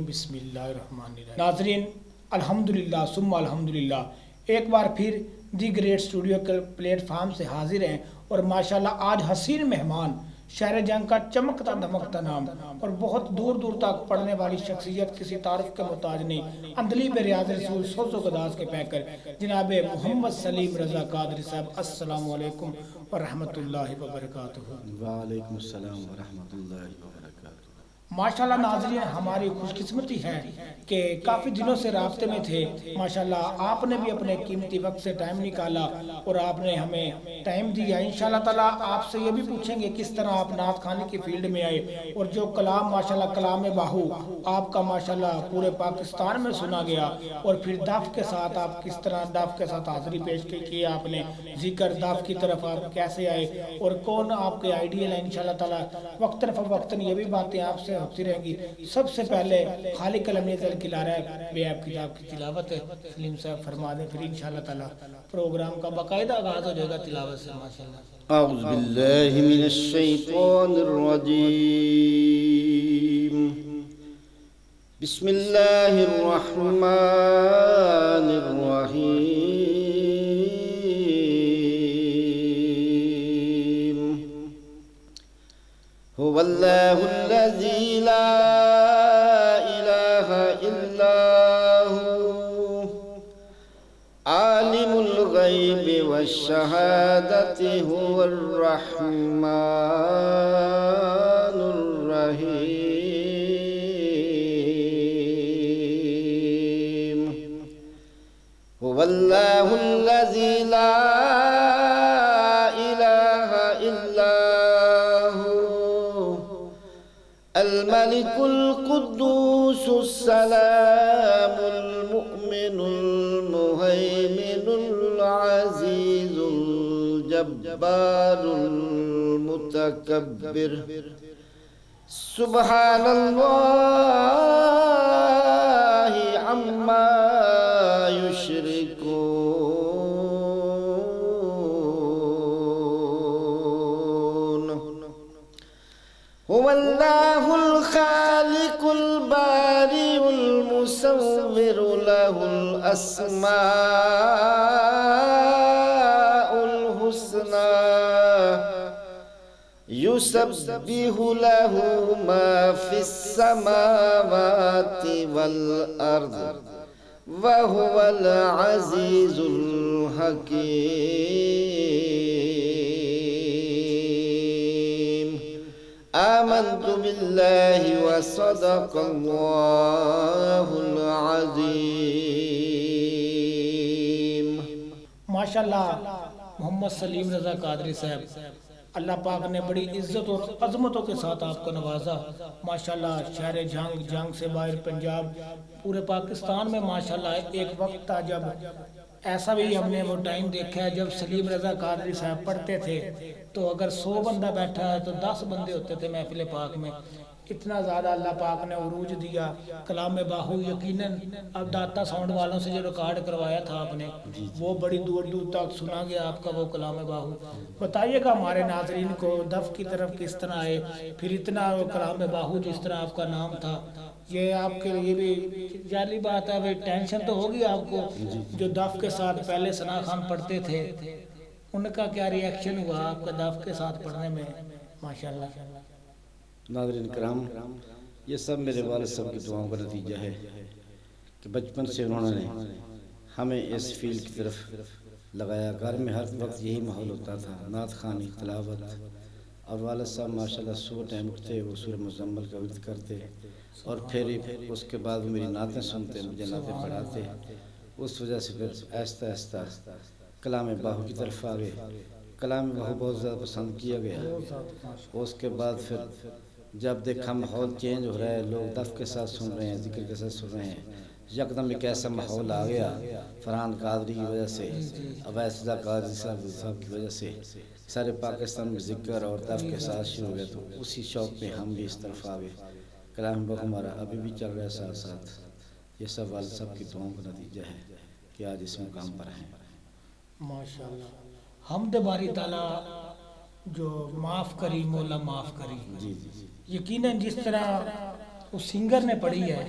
بسم اللہ الرحمن الرحیم۔ ناظرین الحمدللہ ثم الحمدللہ، ایک بار پھر دی گریٹ اسٹوڈیو کے پلیٹ فارم سے حاضر ہیں اور ماشاءاللہ آج حسین مہمان، شہر جنگ کا چمکتا دمکتا نام اور بہت دور دور تک پڑھنے والی شخصیت، کسی تعارف کے محتاج نہیں، اندلی بے ریاض رسول سوزو گداز کے پیکر جناب محمد سلیم رضا قادری صاحب، السلام علیکم ورحمۃ اللہ وبرکاتہ۔ وعلیکم السلام ورحمۃ اللہ وبرکاتہ۔ ماشاءاللہ ناظرین، ہماری خوش قسمتی ہے کہ کافی دنوں سے رابطے میں تھے، ماشاءاللہ آپ نے بھی اپنے قیمتی وقت سے ٹائم نکالا اور آپ نے ہمیں ٹائم دیا۔ انشاءاللہ تعالیٰ آپ سے یہ بھی پوچھیں گے کس طرح آپ نعت خوانی کی فیلڈ میں آئے اور جو کلام ماشاءاللہ کلام باہو آپ کا ماشاءاللہ پورے پاکستان میں سنا گیا، اور پھر دف کے ساتھ آپ کس طرح دف کے ساتھ حاضری پیش کی آپ نے، ذکر دف کی طرف آپ کیسے آئے اور کون آپ کے آئیڈیل ہیں۔ انشاءاللہ تعالیٰ وقتاً فوقتاً یہ بھی باتیں آپ سے ہوتی رہیں گی۔ سب سے پہلے خالق کلام نزل کی لارہ بے عیب کتاب کی تلاوت سلیم صاحب فرما دیں، پھر انشاءاللہ تعالیٰ پروگرام کا باقاعدہ آغاز ہو جائے گا تلاوت سے ماشاءاللہ۔ اعوذ باللہ من الشیطان الرجیم، بسم اللہ الرحمن الرحیم، هو اللہ الذی لا الہ الا هو عالم الغیب والشہادۃ هو الرحمن الرحیم، هو اللہ الذی لا الہ الا الملك القدوس السلام المؤمن المهيمن العزيز الجبار المتكبر، سبحان الله عما يشركون، هو الله الخالق البارئ المصور، له الأسماء الحسنى، يسبح له ما في السماوات والأرض، وهو العزيز الحكيم، آمنت باللہ وصدق اللہ العظیم۔ ماشاءاللہ محمد سلیم رضا قادری صاحب، اللہ پاک نے بڑی عزت اور عظمتوں کے ساتھ آپ کو نوازا ماشاءاللہ۔ شہر جنگ سے باہر پنجاب پورے پاکستان میں ماشاءاللہ ایک وقت تھا جب ایسا بھی ہم نے وہ ٹائم دیکھا ہے جب سلیم رضا قادری صاحب پڑھتے تھے تو اگر 100 بندہ بیٹھا ہے تو 10 بندے ہوتے تھے محفل پاک میں۔ اتنا زیادہ اللہ پاک نے عروج دیا۔ کلام باہو یقیناً اب داتا ساؤنڈ والوں سے جو ریکارڈ کروایا تھا آپ نے، وہ بڑی دور دور تک سنا گیا آپ کا وہ کلام باہو۔ بتائیے گا ہمارے ناظرین کو دف کی طرف کس طرح آئے، پھر اتنا کلام باہو جس طرح آپ کا نام تھا، یہ آپ کے لیے بھی جعلی بات ہے، ٹینشن تو ہوگی آپ کو۔ جو دف کے ساتھ پہلے ثنا خان پڑھتے تھے ان کا کیا ری ایکشن ہوا آپ کا دف کے ساتھ پڑھنے میں ماشاءاللہ؟ ناظرین کرام، یہ سب میرے والد صاحب کی دعاؤں کا نتیجہ ہے کہ بچپن سے انہوں نے ہمیں اس فیلڈ کی طرف لگایا۔ گھر میں ہر وقت یہی ماحول ہوتا تھا، نعت خوانی، تلاوت، اور والد صاحب ماشاءاللہ صبح ٹائم اٹھتے وہ سورہ مزمل کا ورد کرتے اور پھر اس کے بعد وہ میری نعتیں سنتے، مجھے نعتیں پڑھاتے۔ اس وجہ سے پھر آہستہ آہستہ کلام باہو کی طرف آ گئے۔ کلام باہو بہت زیادہ پسند کیا گیا۔ اس کے بعد پھر جب دیکھا ماحول چینج ہو رہا ہے، لوگ دف کے ساتھ سن رہے ہیں، ذکر کے ساتھ سن رہے ہیں، یکدم ایک ایسا ماحول آ گیا فرحان قادری کی وجہ سے، اویس رضا قادری صاحب کی وجہ سے سارے پاکستان میں ذکر اور دف کے ساتھ شروع ہوئے، تو اسی شوق میں ہم بھی اس طرف آ گئے۔ کلام باہو ہمارا ابھی بھی چل رہا ہے ساتھ ساتھ۔ یہ سب والد صاحب کی دعاؤں کا نتیجہ ہے کہ آج اس مقام پر ہیں۔ ماشاءاللہ، حمد باری تعالیٰ جو معاف کری مولا معاف کری۔ جی جی یقیناً جس طرح اس سنگر نے پڑھی ہے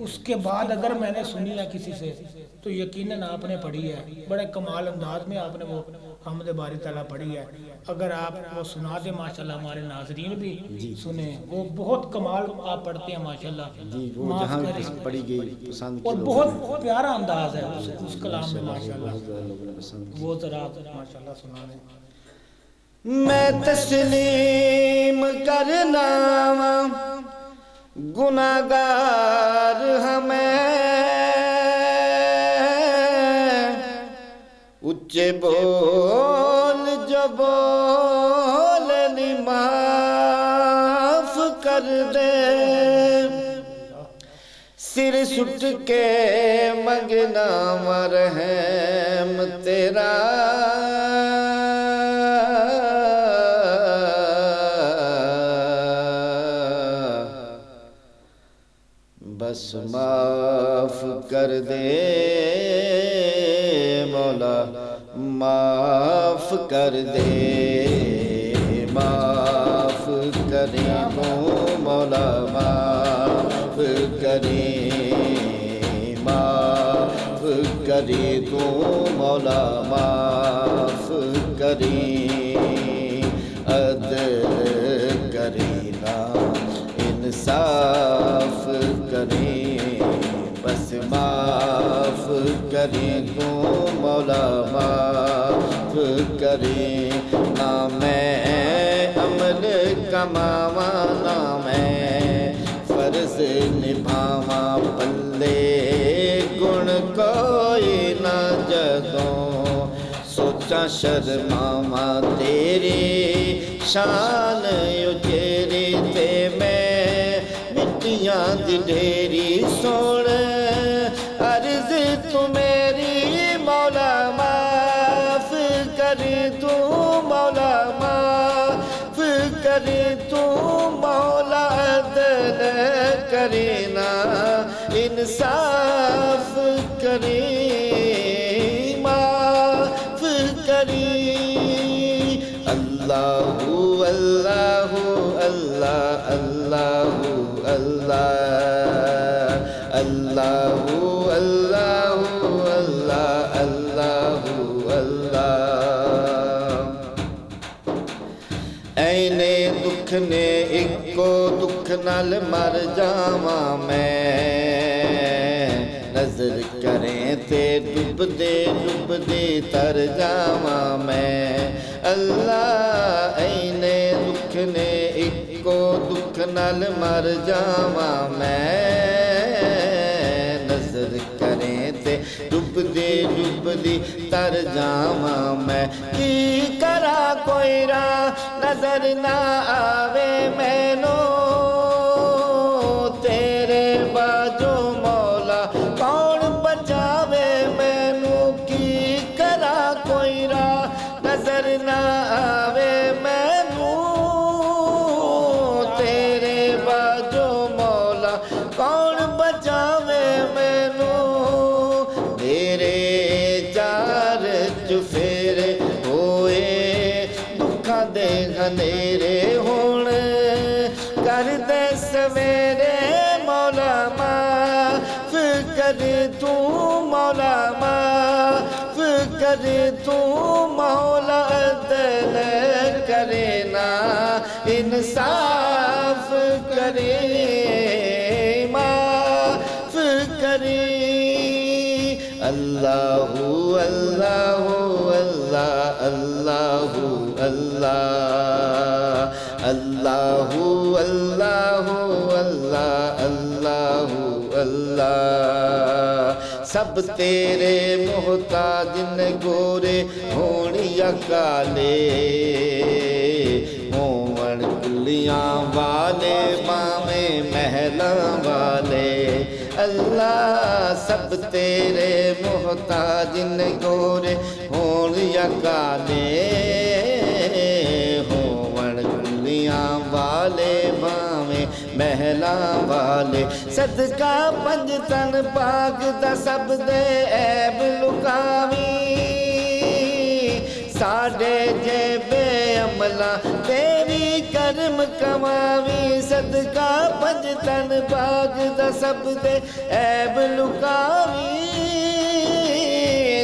اس کے بعد اگر میں نے سنی ہے کسی سے تو یقیناً آپ نے پڑھی ہے، بڑے کمال انداز میں آپ نے وہ حمد باری تعالیٰ پڑھی ہے. اگر آپ وہ سنا دیں ماشاءاللہ ہمارے ناظرین بھی سنیں، وہ بہت کمال آپ پڑھتے ہیں ماشاءاللہ. جی وہ جہاں بھی پڑھی گئی پسند کی اور بہت پیارا انداز ہے اس کلام میں ماشاءاللہ. لوگوں نے پسند. وہ ذرا ماشاءاللہ سنا دیں. میں تسلیم کرنا گناہگار ہمیں اچھے بول جو بولنی معاف کر دے سر سٹ کے منگنا مرحم تیرا بس معاف کر دے مولا معاف کر دے معاف کرے تو مولا معاف کرے معاف کرے تو مولا معاف کرے عدل کرے نا انصاف کرے بس معاف کرے تو مولا معاف کرے نہ میں عمل کماواں نہ میں فرض نبھاواں پلے گن کوئی نہ جدوں سوچاں شرماواں تیری شان اجیری تے میں مٹیاں دی ڈھیری سوڑ عرض تو میری مولا معاف کرے تو مولا معاف کرے تو مولا عدل کرے نا انصاف کرے معاف کرے اللہ اللہ اللہ اللہ اللہ اللہ اللہ اللہ اللہ اللہ اینے دکھ نے اکو دکھ نال مر جاواں میں نظر کریں تے ڈب دے تر جاواں میں اللہ اینے دکھ نے اکو دکھ نال مر جاواں میں نظر کریں تے ڈب دی تر جاواں میں کی کرا کوئی راہ نظر نہ آوے مینوں تیرے باجو مولا کون بچاوے مینوں کی کرا کوئی راہ نظر نہ آوے مینوں تیرے باجو مولا کون بچاوے مینوں میرے چار چفیرے ہوئے دکھاں دے گھنیرے ہون کر دے سویرے مولا معاف کر تو مولا معاف کر تو مولا عدل کرے نا انصاف کرے معاف کرے اللہ اللہ اللہ اللہ اللہ اللہ اللہ اللہ اللہ اللہ سب تیرے محتاج نے گورے ہون یا کالے ہون کلیاں والے مامے محلاں والے اللہ سب تیرے محتاج نے گورے ہون یا کالے ہون کلیاں والے مامے محلاں والے صدقہ پنج تن پاک دا سب دے عیب لکاویں ساڈے جے بے عملاں تیری کر ਕਰਮ ਕਮਾਵੀਂ ਸਦਕਾ ਪੰਜ ਤਨ ਬਾਗ ਦਾ ਸਭ ਦੇ ਐਬ ਲੁਕਾਵੀਂ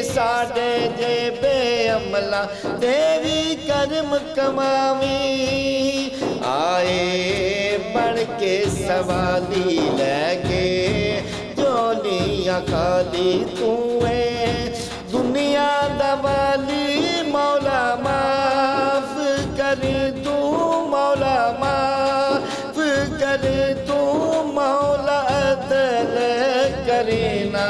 ਸਾਡੇ ਜੇ ਬੇਅਮਲਾ ਤੇ ਵੀ ਕਰਮ ਕਮਾਵੀਂ ਆਏ ਬਣ ਕੇ ਸਵਾਲੀ ਲੈ ਕੇ ਝੋਲੀਆਂ ਖਾਲੀ ਤੂੰ ਏ ਦੁਨੀਆ ਦਾ ਵਾਲੀ ਮੌਲਾ ਮਾਫ ਕਰੇ ਤੂੰ ਮੌਲਾ ਮਾਫ ਕਰੇ ਤੂੰ ਮੌਲਾ ਅਦਲ ਕਰੇ ਨਾ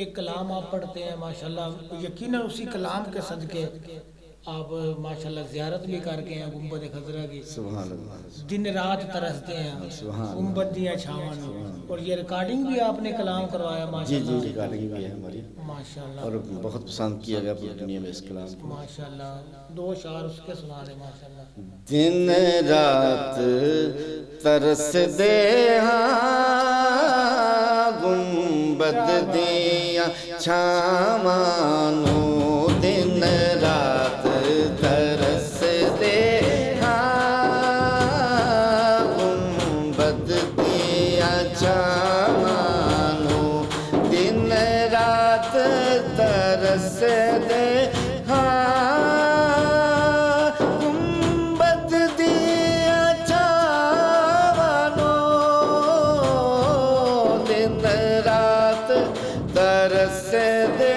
ایک کلام آپ پڑھتے ہیں ماشاءاللہ یقیناً اسی کلام کے صدقے آپ ماشاءاللہ زیارت بھی کر کے ہیں گنبد خضرا کی سبحان اللہ دن رات ترستے ہیں گنبد دیاں چھاواں اور یہ ریکارڈنگ بھی آپ نے کلام کروایا ماشاءاللہ جی ریکارڈنگ بھی ہے ہماری ماشاءاللہ اور بہت پسند کیا گیا پوری دنیا میں اس کلام کو ماشاءاللہ دو اشعار اس کے سنا دیں ماشاءاللہ دن رات ترس دے ہاں گنبد دیاں چھاواں دن رات ترس دے ہاں گنبد دیاں چھاواں دن رات ترس دے ہاں گنبد دیاں چھاواں دن رات ترس دے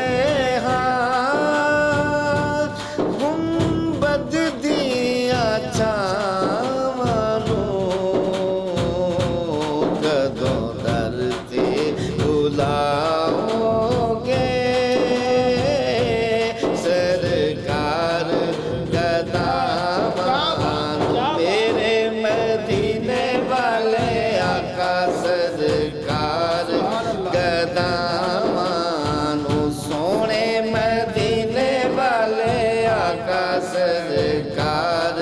سرکار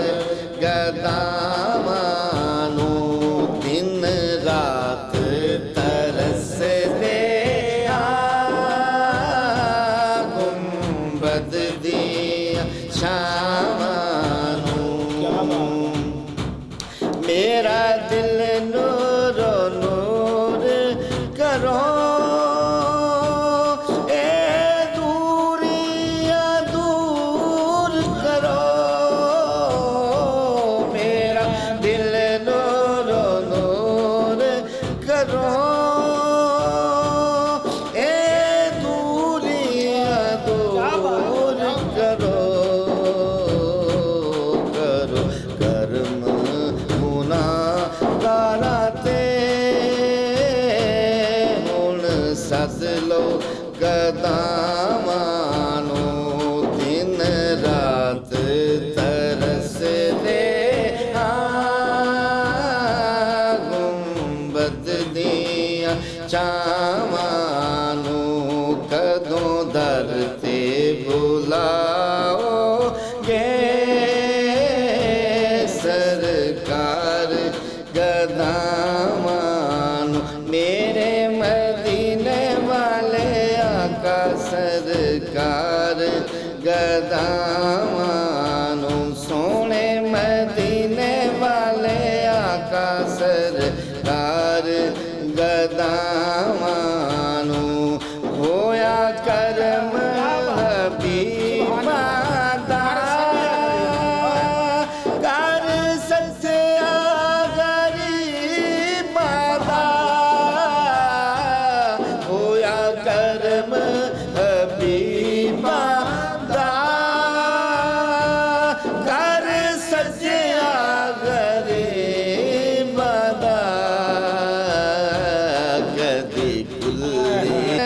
گدامانو دن رات ترس دے گنبد دیا چھاواں میرا دل نور و نور کرو گدامانو دن رات ترس دے گنبد دیا چھاواں کدوں در تے بلاؤ گے سرکار گدامانو میرے مدینے والے آقا سرکار گدامانو سونے مدینے والے آقا سرکار گدامانو ہویا کرم حبیبہ دا کر سچیا غریبہ دا ہویا کرم حبیبہ دا کر سچیا غریبہ دا کدی کلی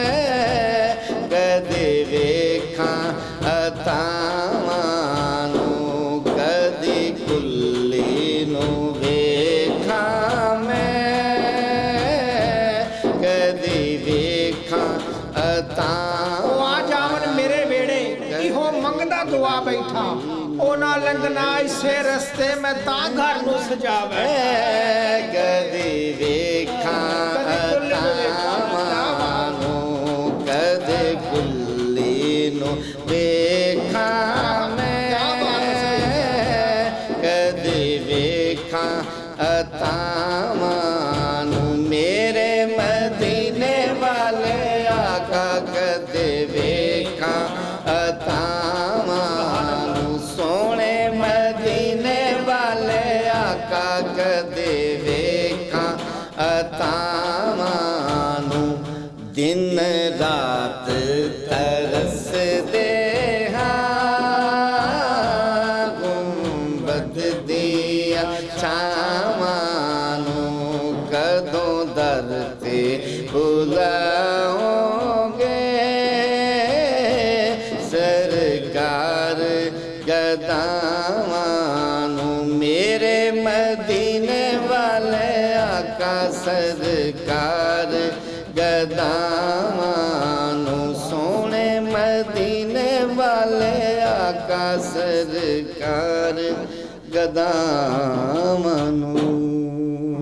کدی ویکھاں عطاواں کدی کلی نو ویکھاں ਉਹ ਆ ਜਾਵਨ ਮੇਰੇ ਵੇੜੇ ਇਹੋ ਮੰਗਦਾ ਦੁਆ ਬੈਠਾ ਉਹ ਨਾ ਲੰਘਣਾ ਇਸੇ ਰਸਤੇ ਮੈਂ ਤਾਂ ਘਰ ਨੂੰ ਸਜਾਵੇ ਕਦੇ ਵੇਖਾਂ ਅਤਾਵਾਂ ਨੂੰ ਕਦੇ ਗੁੱਲੀ ਨੂੰ ਵੇਖਾਂ ਮੈਂ ਕਦੇ ਵੇਖਾਂ ਅਤਾਵਾਂ ਨੂੰ ਮੇਰੇ ਮਦੀਨੇ ਵਾਲੇ ਆਕਾ ਕਦੇ ਵੇਖਾਂ ਅਤਾਵਾਂ ਨੂੰ ਸੋਹਣੇ ਮਦੀਨੇ ਵਾਲੇ ਆਕਾ ਕਦੇ ਵੇਖਾਂ ਅਤਾਵਾਂ ਨੂੰ ਦਿਨ ਰਾਤ ਤਰਸਦੇ ਹਾਂ ਗੁੰਬਦ ਦੀਆਂ ਛਾਵਾਂ ਨੂੰ ਕਦੋਂ ਦਰ ਤੇ ਬੁਲਾਓਗੇ ਸਰਕਾਰ ਗਦਾਵਾਂ ਨੂੰ ਮੇਰੇ ਮਦੀਨੇ ਵਾਲੇ ਆਕਾ ਸਰਕਾਰ ਗਦਾਵਾਂ ਨੂੰ ਸੋਹਣੇ ਮਦੀਨੇ ਵਾਲੇ ਆਕਾ ਸਰਕਾਰ ਗਦਾਵਾਂ ਨੂੰ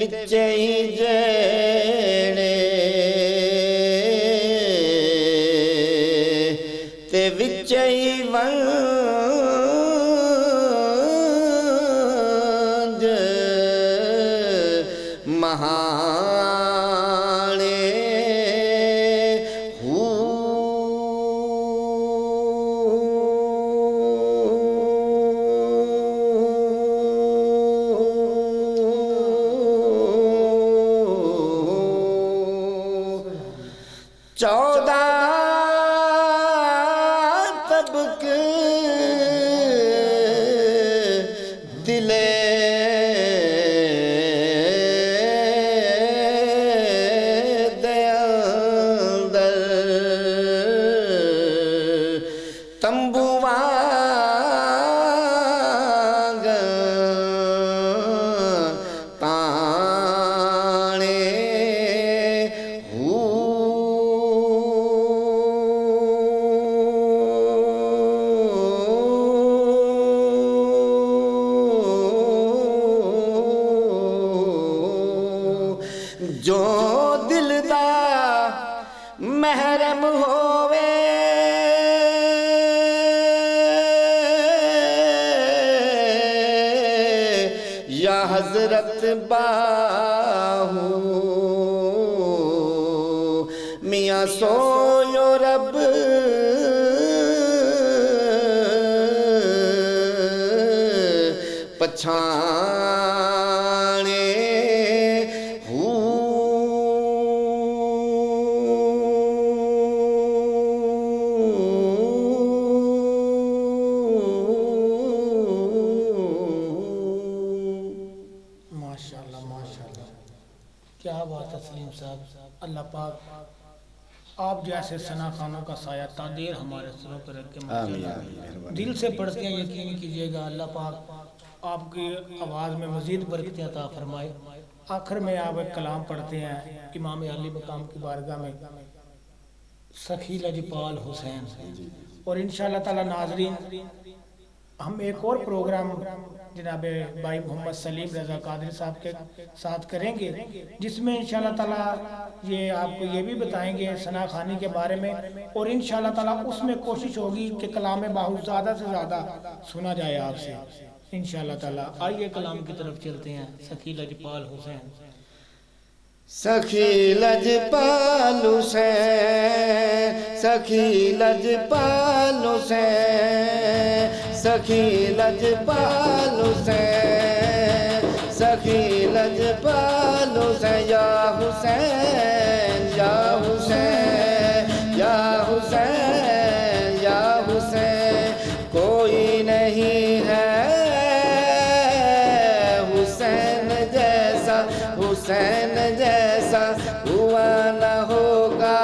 وچ ہی جڑے تے وچ ہی ونج مہانے چودہ طبق دلے اندر تمبو تانے جو دل دا محرم ہووے یا حضرت باہو میاں سویو رب پچھانے ماشاءاللہ کیا بات ہے سلیم صاحب. اللہ پاک آپ جیسے ثنا خانوں کا سایہ تعدیر ہمارے سروں پر رکھ کے دل سے پڑھتے ہیں. یقین کیجئے گا اللہ پاک آپ کی آواز میں مزید برکتیں عطا فرمائے. آخر میں آپ ایک کلام پڑھتے ہیں امام علی مقام کی بارگاہ میں سخی لجپال حسین. اور انشاءاللہ تعالی ناظرین ہم ایک اور پروگرام جناب بھائی محمد سلیم رضا قادری صاحب کے ساتھ کریں گے جس میں انشاءاللہ تعالی یہ آپ کو یہ بھی بتائیں گے ثنا خوانی کے بارے میں. اور انشاءاللہ تعالی اس میں کوشش ہوگی کہ کلام باہو زیادہ سے زیادہ سنا جائے آپ سے انشاءاللہ تعالی. آئیے کلام کی طرف چلتے ہیں. سخی لجپال حسین. سخی لجپال حسین سخی لجپال حسین سخی لجپال حسین سخی لجپال حسین یا حسین یا حسین یا حسین یا حسین کوئی نہیں ہے حسین جیسا حسین جیسا ہوا نہ ہوگا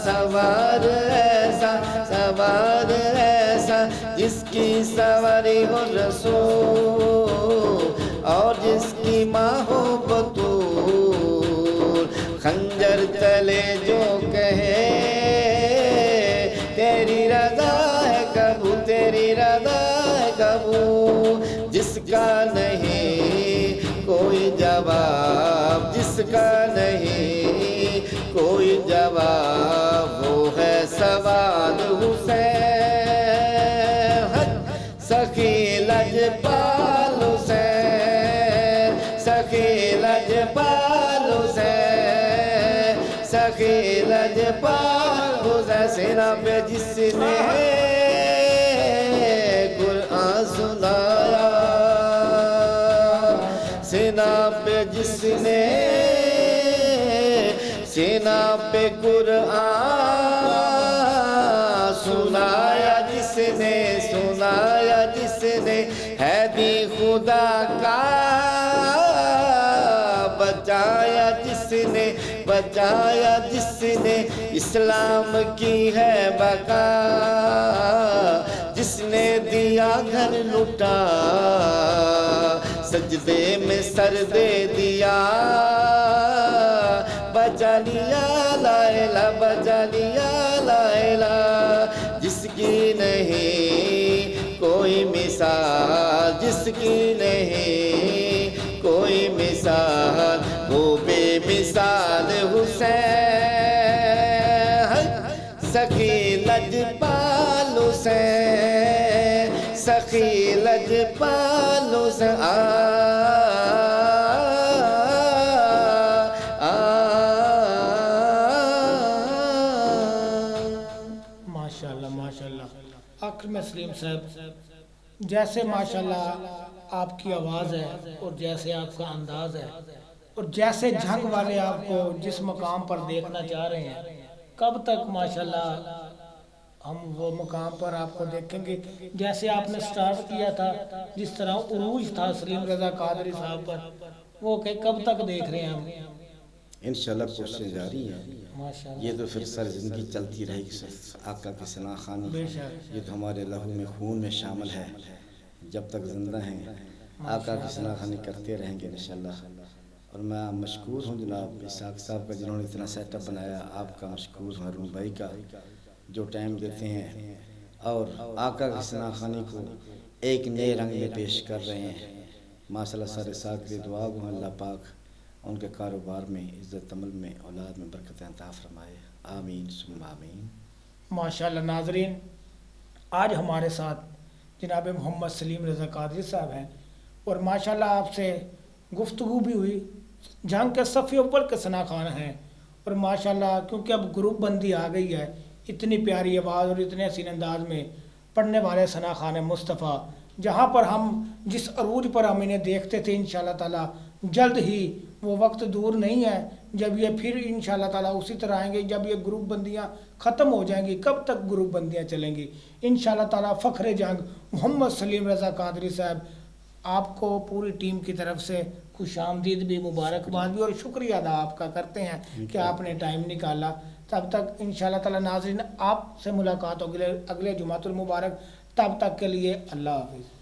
سوار ایسا سوار ایسا جس کی سواری ہو رسول اور جس کی ماں ہو بطول. خنجر تلے جو کہے تیری رضا ہے کبو تیری رضا ہے کبو جس کا نہیں کوئی جواب جس کا نہیں کوئی جواب وہ ہے سواد حسین. سخی لجپال حسین سخی لجپال حسین سخی لجپال حسین سینا پہ جس نے قرآن سنایا سینا پہ جس نے سینا پہ قرآن سنایا جس نے سنایا جس نے ہے بھی خدا کا بچایا جس نے بچایا جس نے اسلام کی ہے بقا جس نے دیا گھر لٹا سجدے میں سر دے دیا بچا لیا لا الہ بچا لیا لا الہ جس کی نہیں کوئی مثال جس کی نہیں لجپالو سے سخی لجپالو سے ماشاءاللہ ماشاءاللہ. آخر میں سلیم صاحب جیسے ماشاءاللہ آپ کی آواز ہے اور جیسے آپ کا انداز ہے اور جیسے جھنگ والے آپ کو جس مقام پر دیکھنا چاہ رہے ہیں، کب تک ماشاءاللہ ہم وہ مقام پر آپ کو دیکھیں گے؟ جیسے آپ نے سٹارٹ کیا تھا، جس طرح عروج تھا سلیم رضا قادری صاحب پر، وہ کہ کب تک دیکھ رہے ہیں ہم؟ انشاءاللہ کوششیں جاری ہیں. ماشاءاللہ یہ تو پھر سر زندگی چلتی رہے گی. آقا کی ثنا خوانی بے شک. یہ تو ہمارے لہو میں خون میں شامل ہے. جب تک زندہ ہیں آقا کی ثنا خوانی کرتے رہیں گے انشاءاللہ. اور میں مشکور ہوں جناب اسحاق صاحب کا جنہوں نے اتنا سیٹ اپ بنایا. آپ کا مشکور ہوں ہارون بھائی کا جو ٹائم دیتے ہیں اور آقا کی ثنا خوانی کو ایک نئے رنگ میں پیش کر رہے ہیں. ماشاءاللہ سارے ساتھ کے دعا گو اللہ پاک ان کے کاروبار میں عزت عمل میں اولاد میں برکت عطا فرمائے. آمین ثم آمین. ماشاءاللہ. ناظرین آج ہمارے ساتھ جناب محمد سلیم رضا قادری صاحب ہیں اور ماشاءاللہ آپ سے گفتگو بھی ہوئی. جنگ کے صف اول کے ثنا خوان ہیں اور ماشاءاللہ کیونکہ اب گروپ بندی آ گئی ہے، اتنی پیاری آواز اور اتنے حسین انداز میں پڑھنے والے ثنا خوان مصطفیٰ، جہاں پر ہم جس عروج پر ہم انہیں دیکھتے تھے انشاءاللہ تعالیٰ جلد ہی وہ وقت دور نہیں ہے جب یہ پھر انشاءاللہ تعالیٰ اسی طرح آئیں گے. جب یہ گروپ بندیاں ختم ہو جائیں گی، کب تک گروپ بندیاں چلیں گی؟ انشاءاللہ تعالیٰ فخر جنگ محمد سلیم رضا قادری صاحب آپ کو پوری ٹیم کی طرف سے خوش آمدید بھی، مبارکباد بھی اور شکریہ ادا آپ کا کرتے ہیں کہ آپ نے ٹائم نکالا. تب تک انشاءاللہ تعالیٰ ناظرین آپ سے ملاقات ہوگی اگلے جمعۃ المبارک. تب تک کے لیے اللہ حافظ.